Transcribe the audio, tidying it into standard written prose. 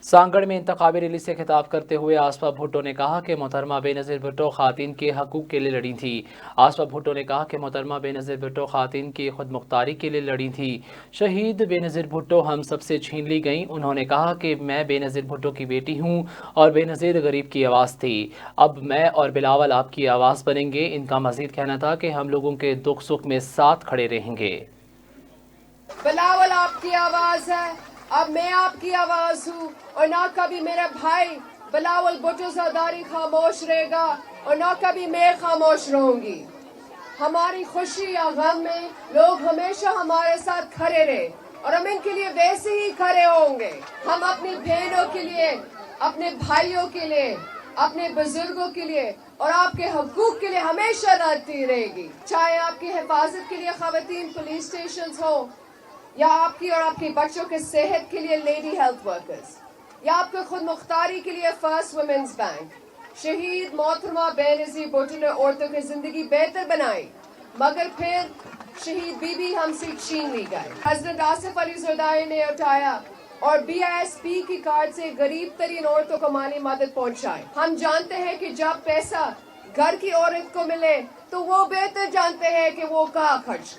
سانگڑ میں انتخابی ریلی سے خطاب کرتے ہوئے آسپا بھٹو نے کہا کہ محترمہ بے نظیر بھٹو خواتین کے حقوق کے لیے لڑی تھی۔ آسپا بھٹو نے کہا کہ محترمہ بے نظیر بھٹو خواتین کی خود مختاری کے لیے لڑی تھی۔ شہید بے نظیر بھٹو ہم سب سے چھین لی گئیں۔ انہوں نے کہا کہ میں بے نظیر بھٹو کی بیٹی ہوں اور بے نظیر غریب کی آواز تھی۔ اب میں اور بلاول آپ کی آواز بنیں گے۔ ان کا مزید کہنا تھا کہ ہم لوگوں کے دکھ سکھ میں ساتھ کھڑے رہیں گے۔ بلاول آپ کی آواز ہے، اب میں آپ کی آواز ہوں، اور نہ کبھی میرے بھائی بلاول بھٹو زرداری خاموش رہے گا اور نہ کبھی میں خاموش رہوں گی۔ ہماری خوشی یا غم میں لوگ ہمیشہ ہمارے ساتھ کھڑے رہے اور ہم ان کے لیے ویسے ہی کھڑے ہوں گے۔ ہم اپنی بہنوں کے لیے، اپنے بھائیوں کے لیے، اپنے بزرگوں کے لیے اور آپ کے حقوق کے لیے ہمیشہ لڑتی رہے گی، چاہے آپ کی حفاظت کے لیے خواتین پولیس اسٹیشنز ہوں، یا آپ کی اور آپ کے بچوں کے صحت کے لیے لیڈی ہیلتھ ورکرز، یا آپ کے خود مختاری کے لیے فرسٹ ویمنز بینک۔ شہید محترمہ بے نظیر بھٹو نے عورتوں کی زندگی بہتر بنائی، مگر پھر شہید بی بی ہم سے چھین لی گئی۔ حضرت آصف علی زرداری نے اٹھایا اور BISP کی کارڈ سے غریب ترین عورتوں کو مالی مدد پہنچائی۔ ہم جانتے ہیں کہ جب پیسہ گھر کی عورت کو ملے تو وہ بہتر جانتے ہیں کہ وہ کہاں خرچ